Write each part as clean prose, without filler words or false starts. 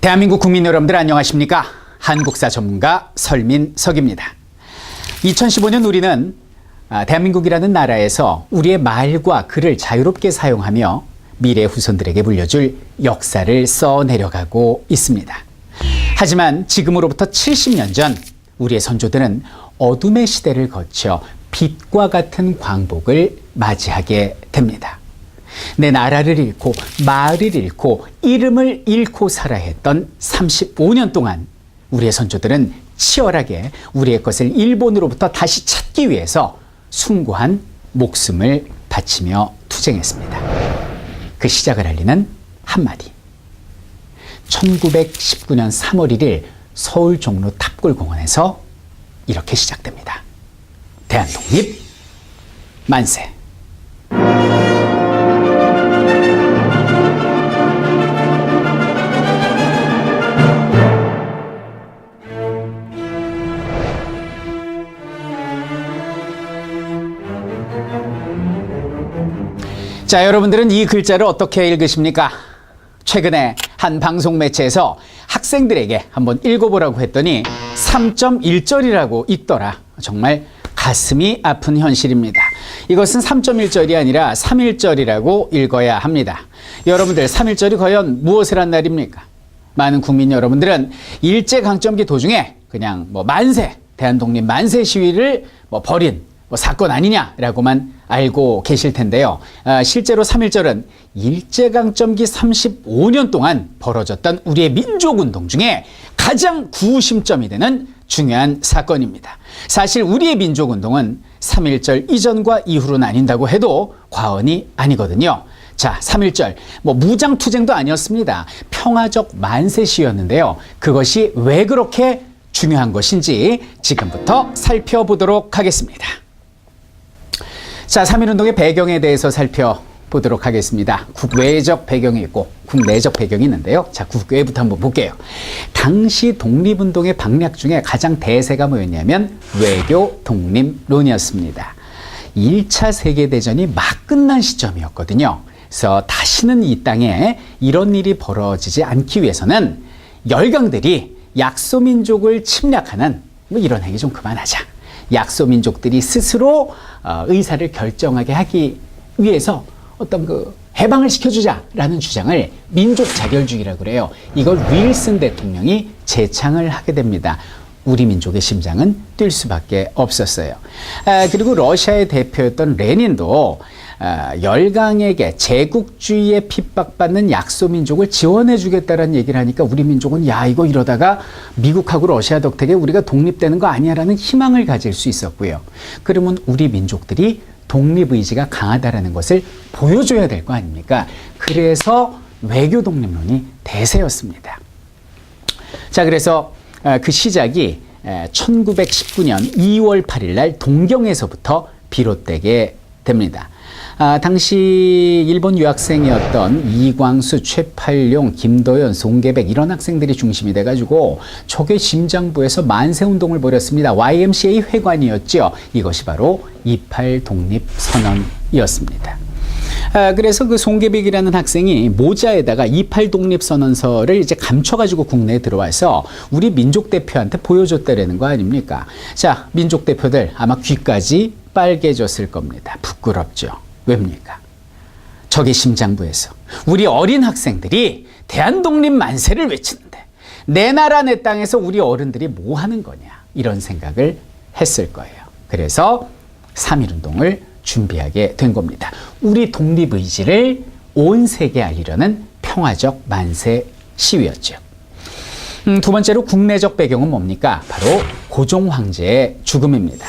대한민국 국민 여러분들 안녕하십니까? 한국사 전문가 설민석입니다. 2015년 우리는 대한민국이라는 나라에서 우리의 말과 글을 자유롭게 사용하며 미래 후손들에게 물려줄 역사를 써내려가고 있습니다. 하지만 지금으로부터 70년 전 우리의 선조들은 어둠의 시대를 거쳐 빛과 같은 광복을 맞이하게 됩니다. 내 나라를 잃고 마을을 잃고 이름을 잃고 살아야 했던 35년 동안 우리의 선조들은 치열하게 우리의 것을 일본으로부터 다시 찾기 위해서 숭고한 목숨을 바치며 투쟁했습니다. 그 시작을 알리는 한마디. 1919년 3월 1일 서울 종로 탑골공원에서 이렇게 시작됩니다. 대한독립 만세. 자, 여러분들은 이 글자를 어떻게 읽으십니까? 최근에 한 방송 매체에서 학생들에게 한번 읽어보라고 했더니 3.1절이라고 읽더라. 정말 가슴이 아픈 현실입니다. 이것은 3.1절이 아니라 3.1절이라고 읽어야 합니다. 여러분들 3.1절이 과연 무엇을 한 날입니까? 많은 국민 여러분들은 일제강점기 도중에 그냥 만세, 대한독립 만세 시위를 벌인 사건 아니냐라고만 알고 계실 텐데요. 실제로 3.1절은 일제강점기 35년 동안 벌어졌던 우리의 민족운동 중에 가장 구심점이 되는 중요한 사건입니다. 사실 우리의 민족운동은 3.1절 이전과 이후로 나뉜다고 해도 과언이 아니거든요. 자, 3.1절, 무장투쟁도 아니었습니다. 평화적 만세 시위였는데요. 그것이 왜 그렇게 중요한 것인지 지금부터 살펴보도록 하겠습니다. 자, 3.1운동의 배경에 대해서 살펴보도록 하겠습니다. 국외적 배경이 있고 국내적 배경이 있는데요. 자, 국외부터 한번 볼게요. 당시 독립운동의 방략 중에 가장 대세가 뭐였냐면 외교 독립론이었습니다. 1차 세계대전이 막 끝난 시점이었거든요. 그래서 다시는 이 땅에 이런 일이 벌어지지 않기 위해서는 열강들이 약소민족을 침략하는 이런 행위 좀 그만하자. 약소민족들이 스스로 의사를 결정하게 하기 위해서 어떤 해방을 시켜주자라는 주장을 민족자결주의라고 그래요. 이걸 윌슨 대통령이 제창을 하게 됩니다. 우리 민족의 심장은 뛸 수밖에 없었어요. 그리고 러시아의 대표였던 레닌도 열강에게 제국주의에 핍박받는 약소민족을 지원해주겠다는 얘기를 하니까 우리 민족은 야, 이거 이러다가 미국하고 러시아 덕택에 우리가 독립되는 거 아니야라는 희망을 가질 수 있었고요. 그러면 우리 민족들이 독립의지가 강하다라는 것을 보여줘야 될 거 아닙니까? 그래서 외교 독립론이 대세였습니다. 자, 그래서 그 시작이 1919년 2월 8일 날 동경에서부터 비롯되게 됩니다. 당시 일본 유학생이었던 이광수, 최팔룡, 김도연, 송계백 이런 학생들이 중심이 돼가지고 적의 심장부에서 만세운동을 벌였습니다. YMCA 회관이었죠. 이것이 바로 28 독립선언이었습니다. 그래서 그 송계백이라는 학생이 모자에다가 28 독립선언서를 이제 감춰가지고 국내에 들어와서 우리 민족 대표한테 보여줬다라는 거 아닙니까? 자, 민족 대표들 아마 귀까지 빨개졌을 겁니다. 부끄럽죠. 왜입니까? 적의 심장부에서 우리 어린 학생들이 대한독립 만세를 외치는데 내 나라 내 땅에서 우리 어른들이 뭐 하는 거냐 이런 생각을 했을 거예요. 그래서 3.1운동을 준비하게 된 겁니다. 우리 독립의지를 온 세계에 알리려는 평화적 만세 시위였죠. 두 번째로 국내적 배경은 뭡니까? 바로 고종 황제의 죽음입니다.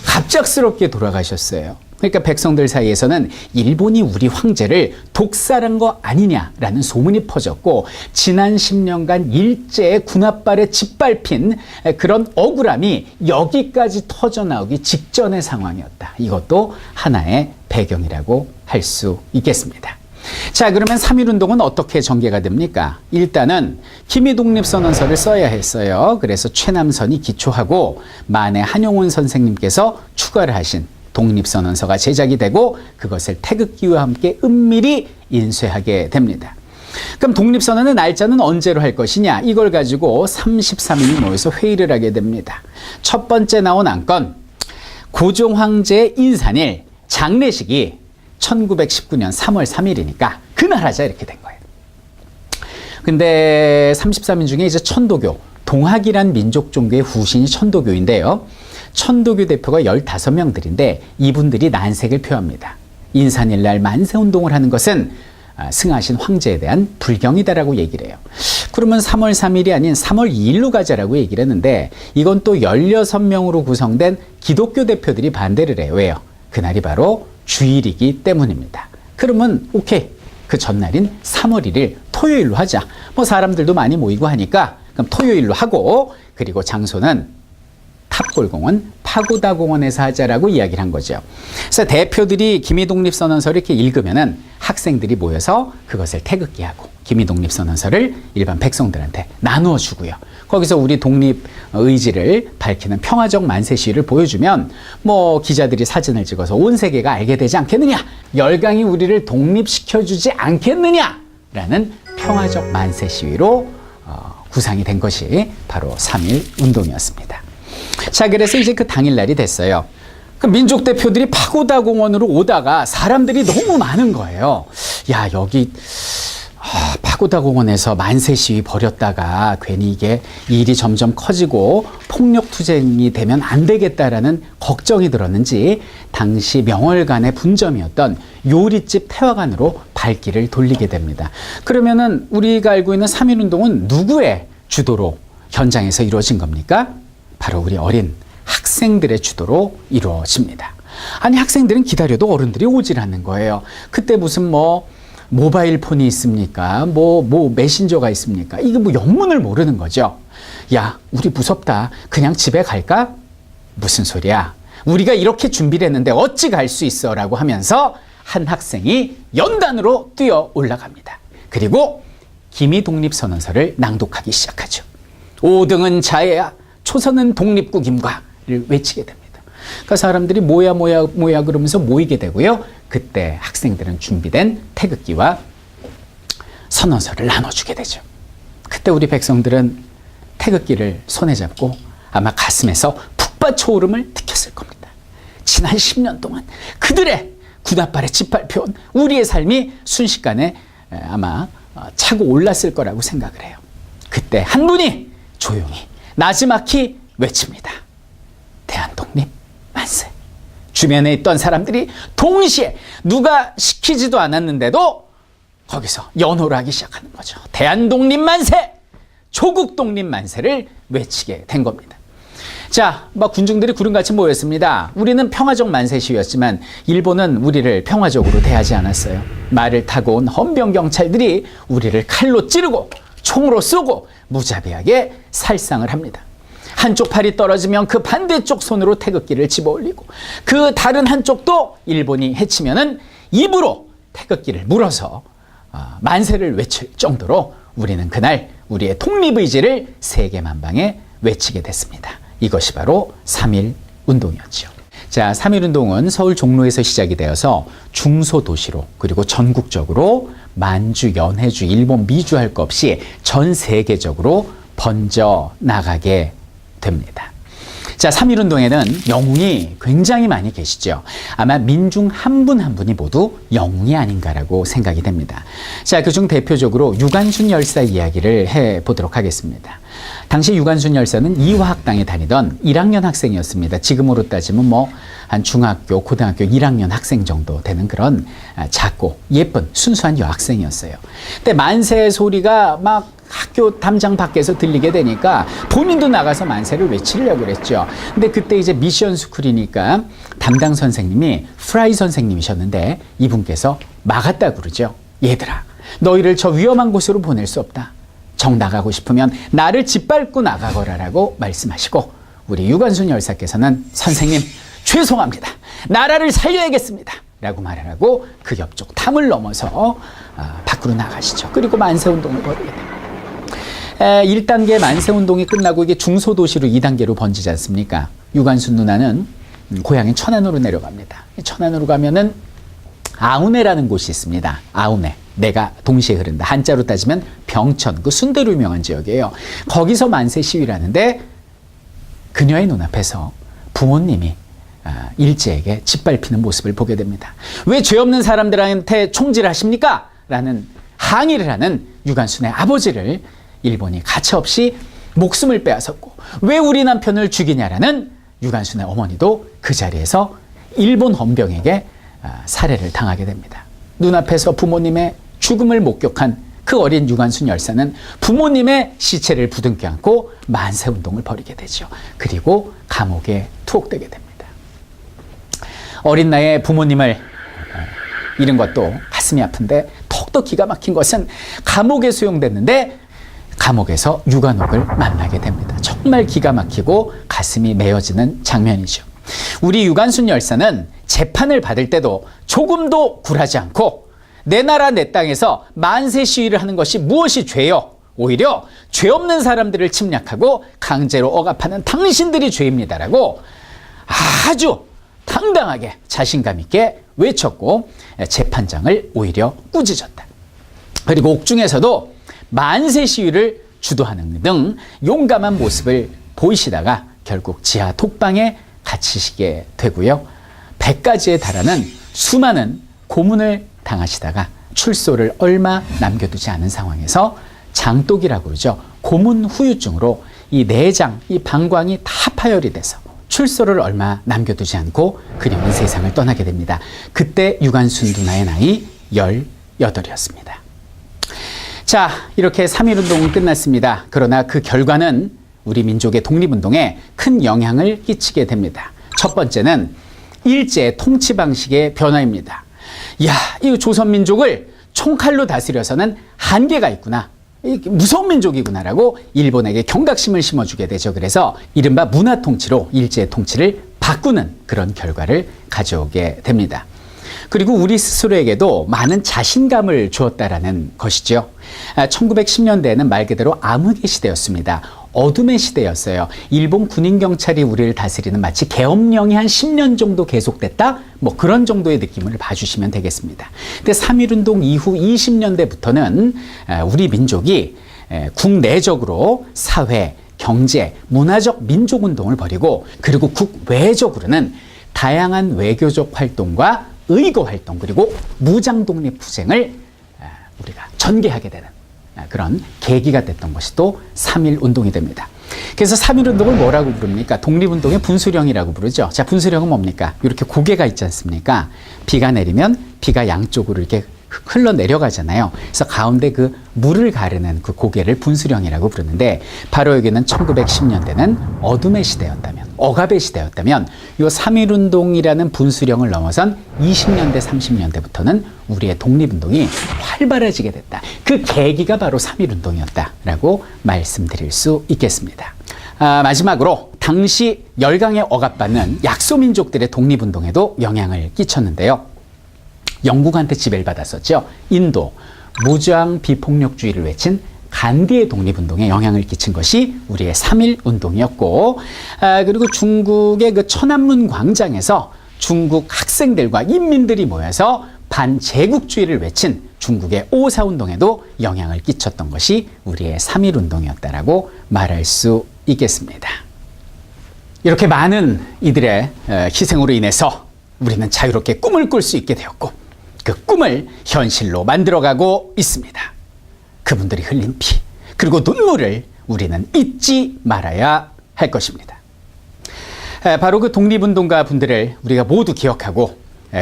갑작스럽게 돌아가셨어요. 그러니까 백성들 사이에서는 일본이 우리 황제를 독살한 거 아니냐라는 소문이 퍼졌고 지난 10년간 일제의 군합발에 짓밟힌 그런 억울함이 여기까지 터져나오기 직전의 상황이었다. 이것도 하나의 배경이라고 할 수 있겠습니다. 자, 그러면 3.1운동은 어떻게 전개가 됩니까? 일단은 기미독립선언서를 써야 했어요. 그래서 최남선이 기초하고 만해 한용운 선생님께서 추가를 하신 독립선언서가 제작이 되고 그것을 태극기와 함께 은밀히 인쇄하게 됩니다. 그럼 독립선언의 날짜는 언제로 할 것이냐? 이걸 가지고 33인이 모여서 회의를 하게 됩니다. 첫 번째 나온 안건, 고종 황제의 인산일, 장례식이 1919년 3월 3일이니까 그날 하자 이렇게 된 거예요. 근데 33인 중에 이제 천도교, 동학이란 민족 종교의 후신이 천도교인데요. 천도교 대표가 15명들인데 이분들이 난색을 표합니다. 인산일날 만세운동을 하는 것은 승하신 황제에 대한 불경이다라고 얘기를 해요. 그러면 3월 3일이 아닌 3월 2일로 가자라고 얘기를 했는데 이건 또 16명으로 구성된 기독교 대표들이 반대를 해요. 왜요? 그날이 바로 주일이기 때문입니다. 그러면 오케이. 그 전날인 3월 1일 토요일로 하자. 뭐 사람들도 많이 모이고 하니까 그럼 토요일로 하고 그리고 장소는 탑골공원 파고다공원에서 하자라고 이야기를 한 거죠. 그래서 대표들이 기미독립선언서를 이렇게 읽으면은 학생들이 모여서 그것을 태극기하고 기미독립선언서를 일반 백성들한테 나누어 주고요. 거기서 우리 독립 의지를 밝히는 평화적 만세 시위를 보여주면 뭐 기자들이 사진을 찍어서 온 세계가 알게 되지 않겠느냐, 열강이 우리를 독립시켜주지 않겠느냐라는 평화적 만세 시위로 구상이 된 것이 바로 3.1 운동이었습니다. 자, 그래서 이제 그 당일날이 됐어요. 그 민족 대표들이 파고다 공원으로 오다가 사람들이 너무 많은 거예요. 야, 여기 파고다 공원에서 만세 시위 벌였다가 괜히 이게 일이 점점 커지고 폭력 투쟁이 되면 안 되겠다라는 걱정이 들었는지 당시 명월관의 분점이었던 요리집 태화관으로 발길을 돌리게 됩니다. 그러면은 우리가 알고 있는 3.1 운동은 누구의 주도로 현장에서 이루어진 겁니까? 바로 우리 어린 학생들의 주도로 이루어집니다. 아니, 학생들은 기다려도 어른들이 오질 않는 거예요. 그때 무슨 모바일 폰이 있습니까? 메신저가 있습니까? 이게 영문을 모르는 거죠. 야, 우리 무섭다. 그냥 집에 갈까? 무슨 소리야? 우리가 이렇게 준비를 했는데 어찌 갈 수 있어? 라고 하면서 한 학생이 연단으로 뛰어 올라갑니다. 그리고 기미독립선언서를 낭독하기 시작하죠. 5등은 자해야, 초선은 독립국임과를 외치게 됩니다. 그러니까 사람들이 모야 그러면서 모이게 되고요. 그때 학생들은 준비된 태극기와 선언서를 나눠주게 되죠. 그때 우리 백성들은 태극기를 손에 잡고 아마 가슴에서 북받쳐오름을 느꼈을 겁니다. 지난 10년 동안 그들의 군홧발에 짓밟혀온 우리의 삶이 순식간에 아마 차고 올랐을 거라고 생각을 해요. 그때 한 분이 조용히 나지막히 외칩니다. 대한독립 만세. 주변에 있던 사람들이 동시에 누가 시키지도 않았는데도 거기서 연호를 하기 시작하는 거죠. 대한독립 만세, 조국독립 만세를 외치게 된 겁니다. 자, 군중들이 구름같이 모였습니다. 우리는 평화적 만세 시위였지만 일본은 우리를 평화적으로 대하지 않았어요. 말을 타고 온 헌병 경찰들이 우리를 칼로 찌르고 총으로 쏘고 무자비하게 살상을 합니다. 한쪽 팔이 떨어지면 그 반대쪽 손으로 태극기를 집어올리고 그 다른 한쪽도 일본이 해치면은 입으로 태극기를 물어서 만세를 외칠 정도로 우리는 그날 우리의 독립의지를 세계 만방에 외치게 됐습니다. 이것이 바로 3.1 운동이었죠. 자, 3.1 운동은 서울 종로에서 시작이 되어서 중소도시로 그리고 전국적으로 만주, 연해주, 일본, 미주 할 것 없이 전 세계적으로 번져 나가게 됩니다. 자, 3.1 운동에는 영웅이 굉장히 많이 계시죠. 아마 민중 한 분 한 분이 모두 영웅이 아닌가라고 생각이 됩니다. 자, 그중 대표적으로 유관순 열사 이야기를 해보도록 하겠습니다. 당시 유관순 열사는 이화학당에 다니던 1학년 학생이었습니다. 지금으로 따지면 한 중학교, 고등학교 1학년 학생 정도 되는 그런 작고 예쁜 순수한 여학생이었어요. 근데 만세 소리가 막 학교 담장 밖에서 들리게 되니까 본인도 나가서 만세를 외치려고 그랬죠. 근데 그때 이제 미션 스쿨이니까 담당 선생님이 프라이 선생님이셨는데 이분께서 막았다고 그러죠. 얘들아, 너희를 저 위험한 곳으로 보낼 수 없다. 정 나가고 싶으면 나를 짓밟고 나가거라라고 말씀하시고 우리 유관순 열사께서는 선생님 죄송합니다. 나라를 살려야겠습니다. 라고 말을 하고 그 옆쪽 담을 넘어서 밖으로 나가시죠. 그리고 만세운동을 벌이게 됩니다. 1단계 만세운동이 끝나고 이게 중소도시로 2단계로 번지지 않습니까? 유관순 누나는 고향인 천안으로 내려갑니다. 천안으로 가면은 아우네라는 곳이 있습니다. 아우네. 내가 동시에 흐른다. 한자로 따지면 병천, 그 순대로 유명한 지역이에요. 거기서 만세 시위를 하는데 그녀의 눈앞에서 부모님이 일제에게 짓밟히는 모습을 보게 됩니다. 왜 죄 없는 사람들한테 총질을 하십니까? 라는 항의를 하는 유관순의 아버지를 일본이 가차없이 목숨을 빼앗았고, 왜 우리 남편을 죽이냐라는 유관순의 어머니도 그 자리에서 일본 헌병에게 살해를 당하게 됩니다. 눈앞에서 부모님의 죽음을 목격한 그 어린 유관순 열사는 부모님의 시체를 부둥켜 안고 만세운동을 벌이게 되죠. 그리고 감옥에 투옥되게 됩니다. 어린 나이에 부모님을 잃은 것도 가슴이 아픈데, 더욱더 기가 막힌 것은 감옥에 수용됐는데 감옥에서 유관옥을 만나게 됩니다. 정말 기가 막히고 가슴이 메어지는 장면이죠. 우리 유관순 열사는 재판을 받을 때도 조금도 굴하지 않고, 내 나라 내 땅에서 만세 시위를 하는 것이 무엇이 죄요? 오히려 죄 없는 사람들을 침략하고 강제로 억압하는 당신들이 죄입니다라고 아주 당당하게 자신감 있게 외쳤고, 재판장을 오히려 꾸짖었다. 그리고 옥중에서도 만세 시위를 주도하는 등 용감한 모습을 보이시다가 결국 지하 톡방에 갇히시게 되고요. 100가지에 달하는 수많은 고문을 당하시다가 출소를 얼마 남겨두지 않은 상황에서 장독이라고 그러죠. 고문 후유증으로 이 내장, 이 방광이 다 파열이 돼서 출소를 얼마 남겨두지 않고 그녀는 세상을 떠나게 됩니다. 그때 유관순 누나의 나이 18이었습니다. 자, 이렇게 3.1운동은 끝났습니다. 그러나 그 결과는 우리 민족의 독립운동에 큰 영향을 끼치게 됩니다. 첫 번째는 일제 통치 방식의 변화입니다. 야, 이 조선민족을 총칼로 다스려서는 한계가 있구나. 무서운 민족이구나라고 일본에게 경각심을 심어주게 되죠. 그래서 이른바 문화 통치로 일제 통치를 바꾸는 그런 결과를 가져오게 됩니다. 그리고 우리 스스로에게도 많은 자신감을 주었다라는 것이죠. 1910년대에는 말 그대로 암흑의 시대였습니다. 어둠의 시대였어요. 일본 군인 경찰이 우리를 다스리는 마치 계엄령이 한 10년 정도 계속됐다? 뭐 그런 정도의 느낌을 봐주시면 되겠습니다. 근데 3.1운동 이후 20년대부터는 우리 민족이 국내적으로 사회, 경제, 문화적 민족운동을 벌이고, 그리고 국외적으로는 다양한 외교적 활동과 의거 활동, 그리고 무장 독립 투쟁을 우리가 전개하게 되는 그런 계기가 됐던 것이 또 3.1운동이 됩니다. 그래서 3.1운동을 뭐라고 부릅니까? 독립운동의 분수령이라고 부르죠. 자, 분수령은 뭡니까? 이렇게 고개가 있지 않습니까? 비가 내리면 비가 양쪽으로 이렇게 흘러내려가잖아요. 그래서 가운데 그 물을 가르는 그 고개를 분수령이라고 부르는데, 바로 여기는 1910년대는 어둠의 시대였다면, 억압의 시대였다면, 이 3.1운동이라는 분수령을 넘어선 20년대, 30년대부터는 우리의 독립운동이 활발해지게 됐다. 그 계기가 바로 3.1운동이었다라고 말씀드릴 수 있겠습니다. 마지막으로 당시 열강에 억압받는 약소민족들의 독립운동에도 영향을 끼쳤는데요. 영국한테 지배를 받았었죠. 인도, 무장 비폭력주의를 외친 간디의 독립운동에 영향을 끼친 것이 우리의 3.1운동이었고, 그리고 중국의 그 천안문 광장에서 중국 학생들과 인민들이 모여서 반제국주의를 외친 중국의 5.4운동에도 영향을 끼쳤던 것이 우리의 3.1운동이었다라고 말할 수 있겠습니다. 이렇게 많은 이들의 희생으로 인해서 우리는 자유롭게 꿈을 꿀 수 있게 되었고, 그 꿈을 현실로 만들어가고 있습니다. 그분들이 흘린 피, 그리고 눈물을 우리는 잊지 말아야 할 것입니다. 바로 그 독립운동가 분들을 우리가 모두 기억하고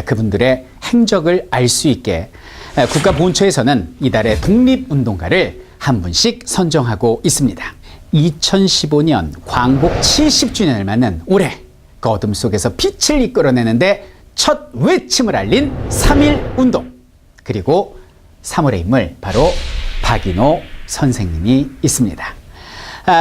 그분들의 행적을 알 수 있게 국가 본처에서는 이달의 독립운동가를 한 분씩 선정하고 있습니다. 2015년 광복 70주년을 맞는 올해 그 어둠 속에서 빛을 이끌어내는데 첫 외침을 알린 3.1운동, 그리고 3월의 인물 바로 박인호 선생님이 있습니다.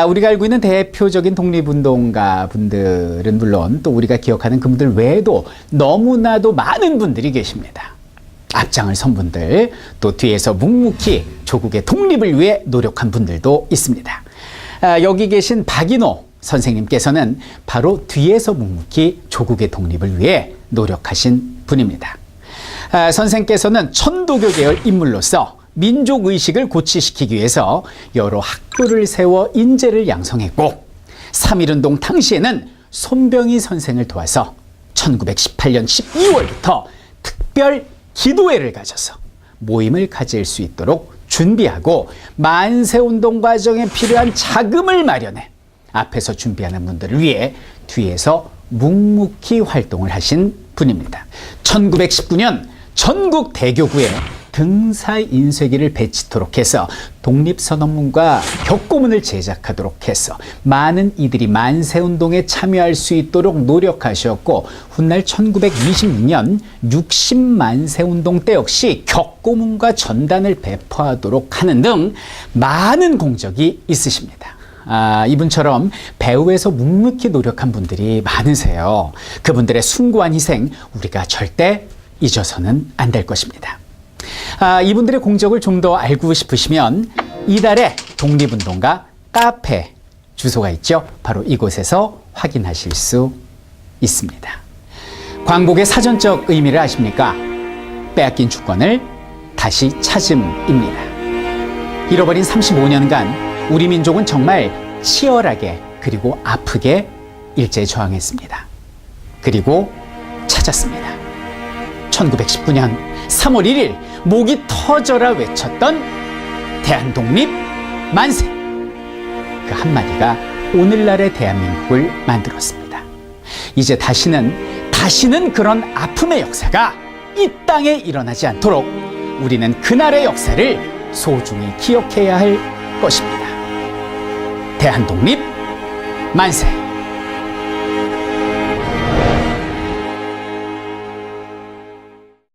우리가 알고 있는 대표적인 독립운동가 분들은 물론 또 우리가 기억하는 그분들 외에도 너무나도 많은 분들이 계십니다. 앞장을 선 분들, 또 뒤에서 묵묵히 조국의 독립을 위해 노력한 분들도 있습니다. 여기 계신 박인호 선생님께서는 바로 뒤에서 묵묵히 조국의 독립을 위해 노력하신 분입니다. 선생께서는 천도교 계열 인물로서 민족의식을 고취시키기 위해서 여러 학교를 세워 인재를 양성했고 3.1운동 당시에는 손병희 선생을 도와서 1918년 12월부터 특별 기도회를 가져서 모임을 가질 수 있도록 준비하고 만세운동 과정에 필요한 자금을 마련해 앞에서 준비하는 분들을 위해 뒤에서 묵묵히 활동을 하신 분입니다. 1919년 전국 대교구에 등사인쇄기를 배치토록 해서 독립선언문과 격고문을 제작하도록 해서 많은 이들이 만세운동에 참여할 수 있도록 노력하셨고 훗날 1926년 60만세운동 때 역시 격고문과 전단을 배포하도록 하는 등 많은 공적이 있으십니다. 이분처럼 배후에서 묵묵히 노력한 분들이 많으세요. 그분들의 숭고한 희생 우리가 절대 잊어서는 안 될 것입니다. 이분들의 공적을 좀 더 알고 싶으시면 이달의 독립운동가 카페 주소가 있죠. 바로 이곳에서 확인하실 수 있습니다. 광복의 사전적 의미를 아십니까? 빼앗긴 주권을 다시 찾음입니다. 잃어버린 35년간 우리 민족은 정말 치열하게 그리고 아프게 일제에 저항했습니다. 그리고 찾았습니다. 1919년 3월 1일 목이 터져라 외쳤던 대한독립 만세! 그 한마디가 오늘날의 대한민국을 만들었습니다. 이제 다시는 그런 아픔의 역사가 이 땅에 일어나지 않도록 우리는 그날의 역사를 소중히 기억해야 할 것입니다. 대한독립 만세!